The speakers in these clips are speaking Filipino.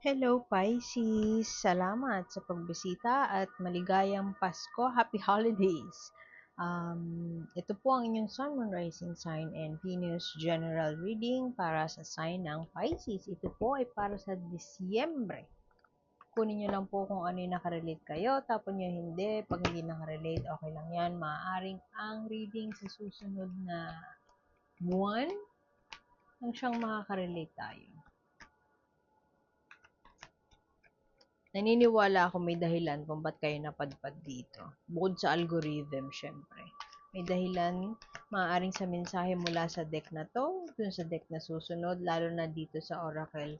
Hello Pisces! Salamat sa pagbisita at maligayang Pasko. Happy Holidays! Ito po ang inyong Sun, Moon, Rising Sign and Venus General Reading para sa sign ng Pisces. Ito po ay para sa Disyembre. Kunin nyo lang po kung ano yung nakarelate kayo. Tapon nyo hindi. Pag hindi nakarelate, okay lang yan. Maaaring ang reading sa susunod na buwan ang siyang makakarelate tayo. Naniniwala ako may dahilan kung ba't kayo napadpad dito. Bukod sa algorithm, syempre. May dahilan, maaaring sa mensahe mula sa deck na to, dun sa deck na susunod, lalo na dito sa Oracle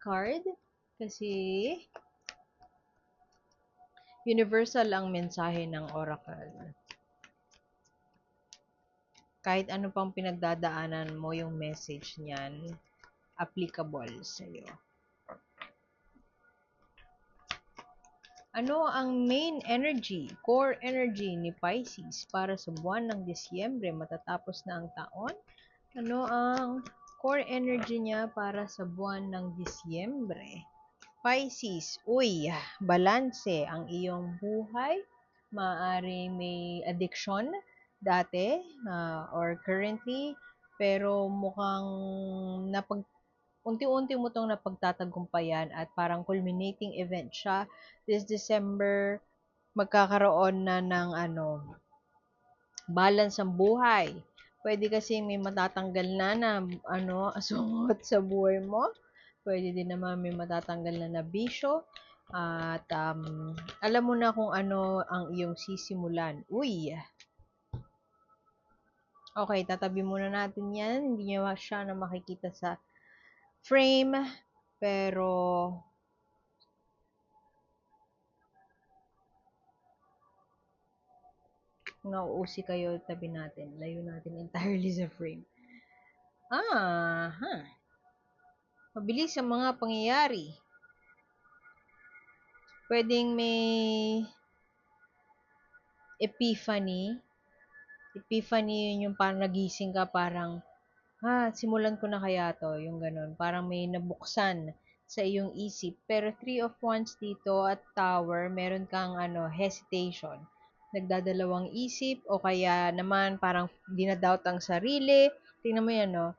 card. Kasi, universal ang mensahe ng Oracle. Kahit ano pang pinagdadaanan mo, yung message niyan, applicable sa'yo. Ano ang main energy, core energy ni Pisces para sa buwan ng Disyembre matatapos na ang taon? Ano ang core energy niya para sa buwan ng Disyembre? Pisces, balanse ang iyong buhay. Maaring may addiction dati or currently, pero mukhang unti-unti mo itong napagtatagumpayan at parang culminating event siya. This December, magkakaroon na ng balance ang buhay. Pwede kasi may matatanggal na sungot sa buhay mo. Pwede din naman may matatanggal na bisyo. At alam mo na kung ano ang iyong sisimulan. Okay, tatabi muna natin yan. Hindi nyo siya na makikita sa frame. Pero nauusi kayo, tabi natin. Layo natin entirely sa frame. Mabilis ang mga pangyayari. Pwedeng may epiphany. Epiphany yun yung parang nagising ka, parang, simulan ko na kaya to, yung ganun. Parang may nabuksan sa iyong isip. Pero 3 of Wands dito at Tower, meron kang hesitation. Nagdadalawang isip o kaya naman parang dinadoubt ang sarili. Tingnan mo yan, no?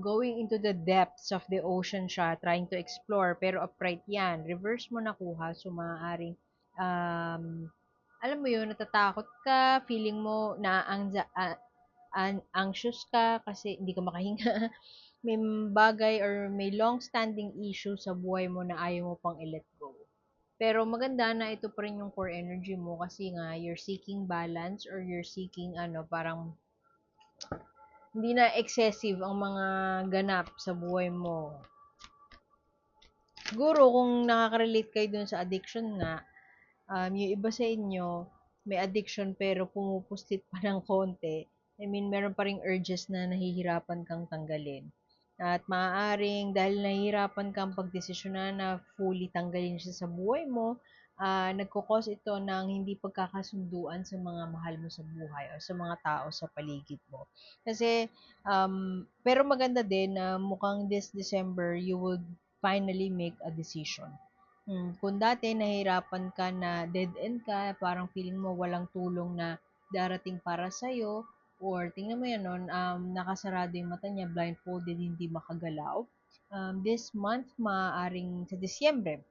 Going into the depths of the ocean siya, trying to explore, pero upright yan. Reverse mo nakuha, so maaaring, alam mo yun, natatakot ka, feeling mo na anxious ka kasi hindi ka makahinga. May bagay or may long-standing issue sa buhay mo na ayaw mo pang i-let go. Pero maganda na ito pa rin yung core energy mo kasi nga, you're seeking balance or you're seeking parang hindi na excessive ang mga ganap sa buhay mo. Siguro kung nakaka-relate kayo dun sa addiction nga, yung iba sa inyo, may addiction pero pumupustit pa ng konti. I mean, meron pa ring urges na nahihirapan kang tanggalin. At maaaring dahil nahihirapan kang pagdesisyonan na fully tanggalin siya sa buhay mo, nagkukos ito ng hindi pagkakasunduan sa mga mahal mo sa buhay o sa mga tao sa paligid mo. Kasi, pero maganda din na mukhang this December, you would finally make a decision. Kung dati nahirapan ka na dead end ka, parang feeling mo walang tulong na darating para sa'yo, or tingnan mo yan nun, nakasarado yung mata niya, blindfolded, hindi makagalaw. This month, maaaring sa Disyembre,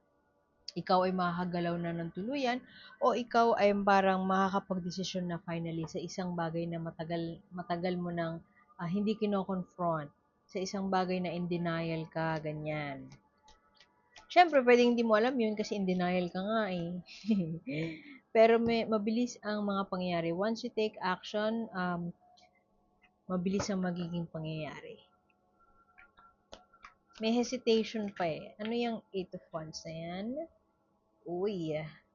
ikaw ay makakagalaw na ng tuluyan o ikaw ay parang makakapag-desisyon na finally sa isang bagay na matagal mo nang hindi kino-confront, sa isang bagay na in denial ka, ganyan. Siyempre, pwedeng hindi mo alam yun kasi in denial ka nga eh. Pero mabilis ang mga pangyayari. Once you take action, mabilis ang magiging pangyayari. May hesitation pa eh. Ano yung 8 of Wands na yan?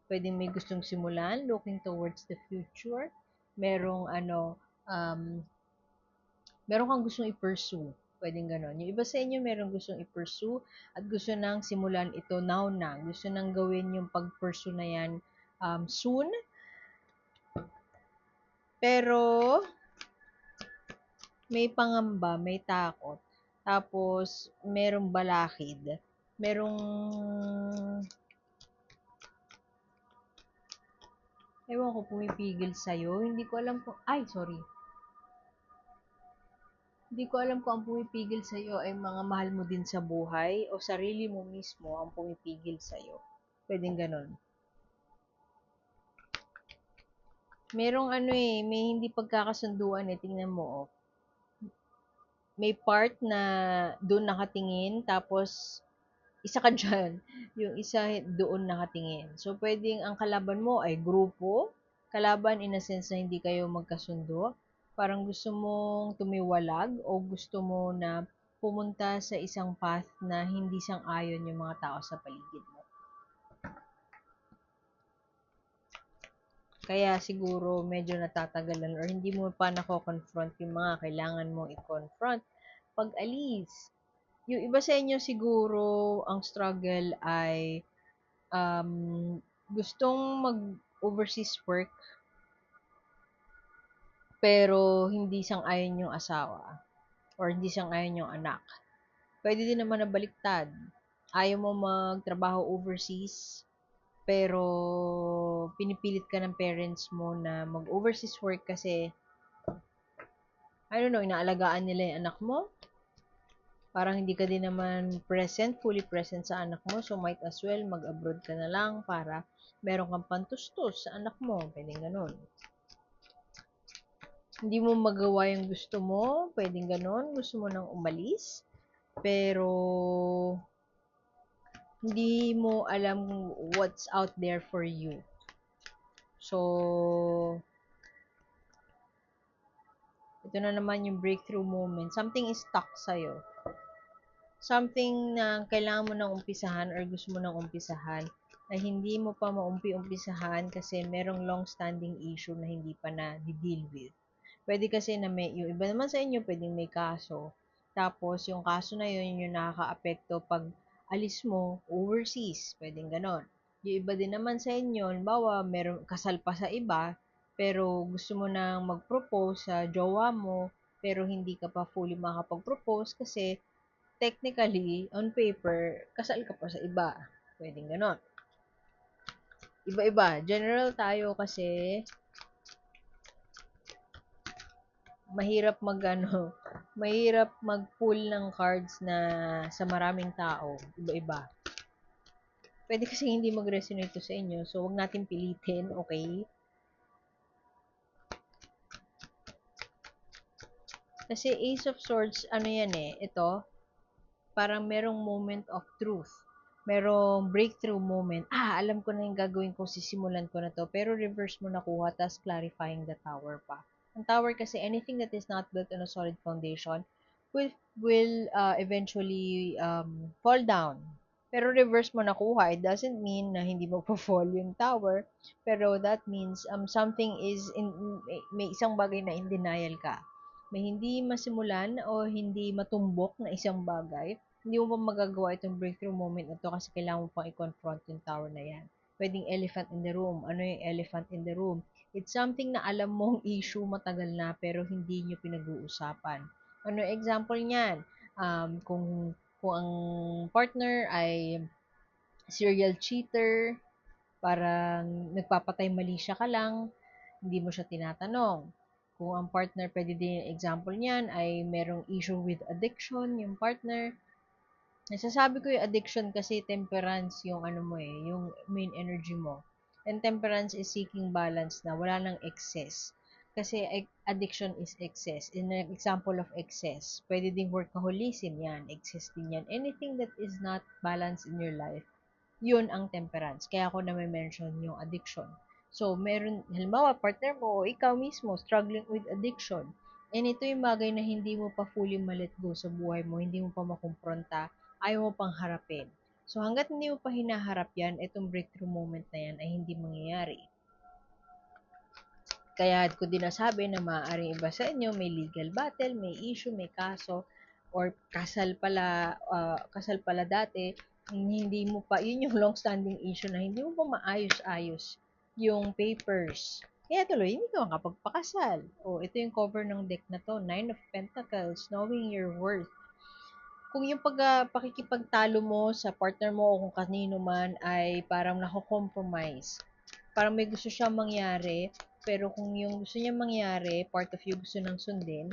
Pwedeng may gustong simulan, looking towards the future. Meron kang gustong i-pursue. Pwedeng ganon. Yung iba sa inyo, meron gustong i-pursue at gusto nang simulan ito now na. Gusto nang gawin yung pag-pursue na yan soon. Pero, may pangamba, may takot. Tapos, merong balakid. Merong, ewan ko, pumipigil sa'yo. Hindi ko alam kung, ay, sorry. Hindi ko alam kung ang pumipigil sa'yo ay mga mahal mo din sa buhay o sarili mo mismo ang pumipigil sa'yo. Pwedeng ganon. Merong ano may hindi pagkakasunduan tingnan mo, oh. May part na doon nakatingin, tapos isa ka dyan, yung isa doon nakatingin. So, pwedeng ang kalaban mo ay grupo, kalaban in a sense na hindi kayo magkasundo, parang gusto mong tumiwalag o gusto mo na pumunta sa isang path na hindi sang-ayon yung mga tao sa paligid mo. Kaya siguro medyo natatagalan or hindi mo pa nako-confront yung mga kailangan mong i-confront pag alis. Yung iba sa inyo siguro ang struggle ay um, gustong mag-overseas work pero hindi sang-ayon yung asawa or hindi sang-ayon yung anak. Pwede din naman na baliktad. Ayaw mo magtrabaho overseas pero pinipilit ka ng parents mo na mag-overseas work kasi I don't know, inaalagaan nila yung anak mo. Parang hindi ka din naman fully present sa anak mo. So, might as well mag-abroad ka na lang para meron kang pantustos sa anak mo. Pwedeng ganun. Hindi mo magawa yung gusto mo. Pwedeng ganun. Gusto mo nang umalis. Pero, hindi mo alam what's out there for you. So, ito na naman yung breakthrough moment. Something is stuck sa'yo. Something na kailangan mo nang umpisahan or gusto mo nang umpisahan na hindi mo pa maumpi-umpisahan kasi merong long-standing issue na hindi pa na di-deal with. Pwede kasi na yung iba naman sa inyo pwedeng may kaso. Tapos yung kaso na yun yung nakaka-apekto pag alis mo overseas. Pwedeng ganon. Yung iba din naman sa inyo, halimbawa, meron kasal pa sa iba, pero gusto mo nang mag-propose sa jowa mo, pero hindi ka pa fully makapag-propose kasi technically, on paper, kasal ka pa sa iba. Pwedeng ganon. Iba-iba. General tayo kasi mahirap mahirap mag-pull ng cards na sa maraming tao. Iba-iba. Pwede kasi hindi mag-resonate to sa inyo, so wag natin pilitin, okay? Kasi Ace of Swords, ano yan ito, parang merong moment of truth. Merong breakthrough moment. Alam ko na yung gagawin ko, sisimulan ko na to. Pero reverse mo nakuha, tas clarifying the tower pa. Ang tower kasi, anything that is not built on a solid foundation will eventually fall down. Pero reverse mo nakuha, it doesn't mean na hindi magpo-fall yung tower. Pero that means something is, may isang bagay na in denial ka. May hindi masimulan o hindi matumbok na isang bagay, hindi mo pa magagawa itong breakthrough moment na to kasi kailangan mo pang i-confront yung tower na yan. Pwedeng elephant in the room. Ano yung elephant in the room? It's something na alam mong issue matagal na pero hindi nyo pinag-uusapan. Ano yung example niyan? Kung ang partner ay serial cheater, parang nagpapatay mali siya ka lang, hindi mo siya tinatanong. Kung ang partner, pwede din yung example niyan, ay merong issue with addiction, yung partner, nasasabi ko yung addiction kasi temperance yung ano mo yung main energy mo. And temperance is seeking balance na wala nang excess. Kasi addiction is excess. In an example of excess, pwede ding workaholism yan, excess din yan. Anything that is not balanced in your life, yun ang temperance. Kaya ako na may mention yung addiction. So, meron, halimbawa, partner mo o ikaw mismo struggling with addiction. And ito yung bagay na hindi mo pa fully ma-let go sa buhay mo, hindi mo pa makumpronta, ayaw mo pang harapin. So, hanggat hindi mo pa hinaharap yan, itong breakthrough moment na yan ay hindi mangyayari. Kaya ko din nasabi na maaaring iba sa inyo, may legal battle, may issue, may kaso, or kasal pala dati, hindi mo pa, yun yung long-standing issue na hindi mo pa maayos-ayos yung papers. Kaya tuloy, hindi ka makapagpakasal. O, ito yung cover ng deck na to, Nine of Pentacles, knowing your worth. kung yung pakikipagtalo mo sa partner mo o kung kanino man ay parang nako-compromise, parang may gusto siyang mangyari, pero kung yung gusto niya mangyari, part of you gusto nang sundin,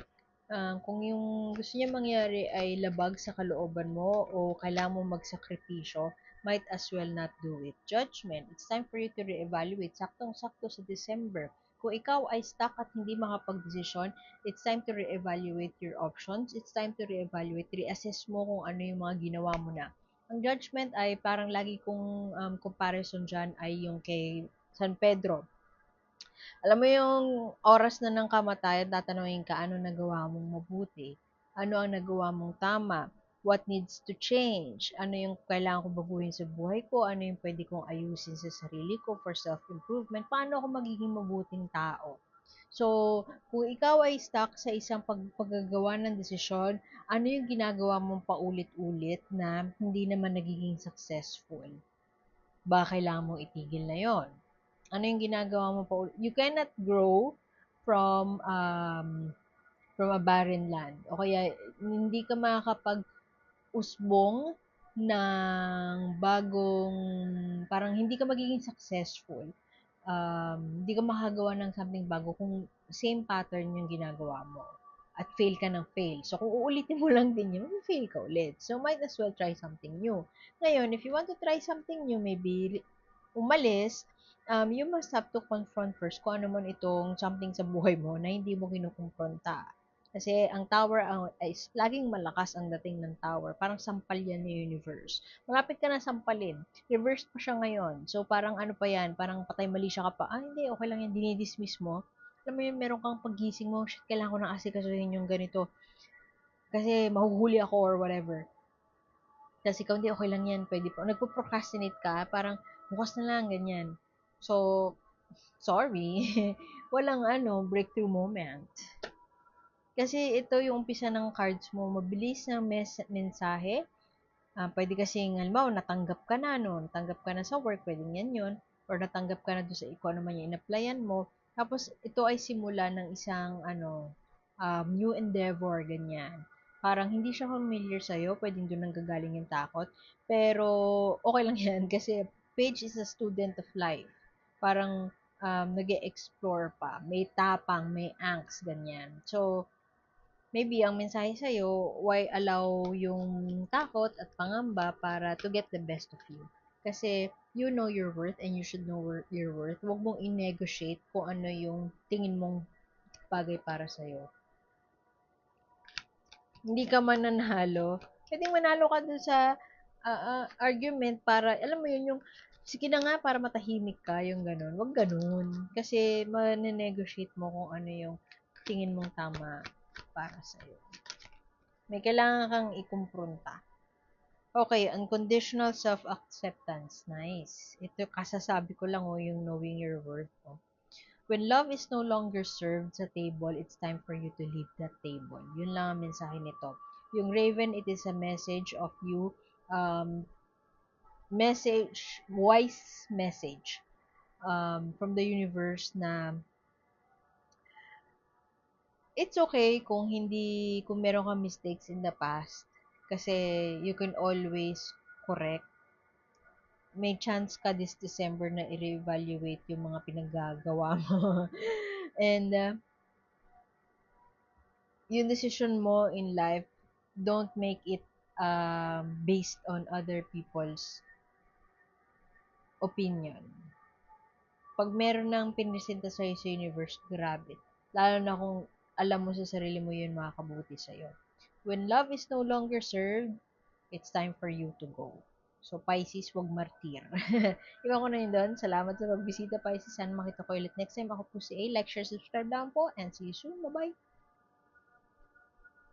kung yung gusto niya mangyari ay labag sa kalooban mo o kailangan mo magsakripisyo, might as well not do it. Judgment. It's time for you to reevaluate. Saktong-sakto sa December. Kung ikaw ay stuck at hindi makapag-desisyon, it's time to reevaluate your options. It's time to reevaluate, reassess mo kung ano yung mga ginawa mo na. Ang judgment ay parang lagi kong comparison dyan ay yung kay San Pedro. Alam mo yung oras na ng kamatayan, tatanungin ka, ano nagawa mong mabuti? Ano ang nagawa mong tama? What needs to change? Ano yung kailangan kong baguhin sa buhay ko? Ano yung pwede kong ayusin sa sarili ko for self-improvement? Paano ako magiging mabuting tao? So, kung ikaw ay stuck sa isang paggagawa ng desisyon, ano yung ginagawa mong paulit-ulit na hindi naman nagiging successful? Ba kailangan mong itigil na yon? Ano yung ginagawa mo pa? You cannot grow from a barren land. O kaya hindi ka makakapag-usbong ng bagong, parang hindi ka magiging successful. Hindi ka makagawa ng something bago kung same pattern yung ginagawa mo. At fail ka ng fail. So, kung uulitin mo lang din yun, fail ka ulit. So, might as well try something new. Ngayon, if you want to try something new, maybe umalis, you must have to confront first kung ano man itong something sa buhay mo na hindi mo kinukumpronta. Kasi ang tower is laging malakas ang dating ng tower. Parang sampal yan ng universe. Malapit ka na sampalin. Reverse pa siya ngayon. So, parang ano pa yan, parang patay mali siya ka pa. Hindi, okay lang yan, dinidismiss mo. Alam mo yun, meron kang pagising mo, shit, kailangan ko na asikasuhin yung ganito. Kasi mahuhuli ako or whatever. Tapos ikaw, hindi, okay lang yan, pwede pa. Nagpo-procrastinate ka, parang bukas na lang, ganyan. So, sorry. Walang breakthrough moment. Kasi ito yung umpisa ng cards mo, mabilis na mensahe. Pwede kasing, halimbawa, natanggap ka na, no? Natanggap ka na sa work, pwedeng yan yun. Or natanggap ka na doon sa ikaw naman yung in-applyan mo. Tapos, ito ay simula ng isang, new endeavor, ganyan. Parang hindi siya familiar sa'yo, pwedeng doon nang gagaling yung takot. Pero, okay lang yan, kasi Paige is a student of life. Parang, nag-e-explore pa. May tapang, may angst, ganyan. So, maybe ang mensahe sa'yo, why allow yung takot at pangamba para to get the best of you. Kasi you know your worth and you should know your worth. Huwag mong i-negotiate kung ano yung tingin mong bagay para sa'yo. Hindi ka mananalo. Pwedeng manalo ka dun sa argument para, alam mo yun, yung sige na nga para matahimik ka, yung ganun. Huwag ganun. Kasi manenegotiate mo kung ano yung tingin mong tama para sa'yo. May kailangan kang ikumpronta. Okay, unconditional self-acceptance. Nice. Ito, kasasabi ko lang yung knowing your worth. When love is no longer served sa table, it's time for you to leave that table. Yun lang ang mensahe nito. Yung Raven, it is a message of you, wise message from the universe na it's okay kung meron kang mistakes in the past. Kasi you can always correct. May chance ka this December na i-reevaluate yung mga pinaggagawa mo. And yung decision mo in life, don't make it based on other people's opinion. Pag meron ng pinresenta sa'yo sa universe, grabe. Lalo na kung alam mo sa sarili mo yun makakabuti sa'yo. When love is no longer served, it's time for you to go. So, Pisces, wag martir. Iwan ko na yun doon. Salamat sa pagbisita, Pisces. Sana makita ko ulit next time. Ako po si A. Like, share, subscribe lang po. And see you soon. Bye-bye.